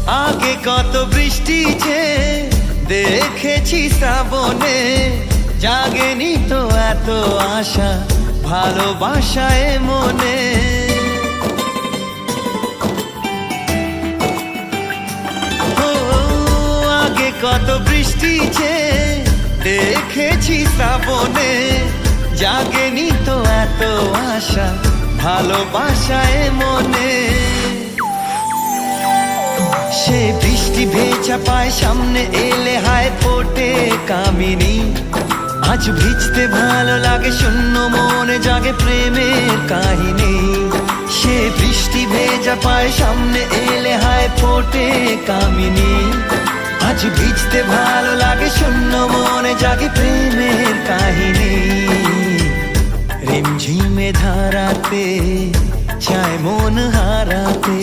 আগে কত বৃষ্টি যে দেখেছি শ্রাবণে, জাগেনি তো এত আশা ভালোবাসায় মনে। ও আগে কত বৃষ্টি যে দেখেছি শ্রাবণে, জাগেনি তো এত আশা ভালোবাসায় মনে। সে বৃষ্টি ভেজা পায় সামনে এলে হায় ফোটে কামিনী। আজ ভিজতে ভালো লাগে শূন্য মনে জাগে প্রেমের কাহিনী। সে বৃষ্টি ভেজা পায় সামনে এলে হায় ফোটে কামিনী। আজ ভিজতে ভালো লাগে শূন্য মনে জাগে প্রেমের কাহিনী। রিমঝিমে ধারাতে চায় মন হারাতে।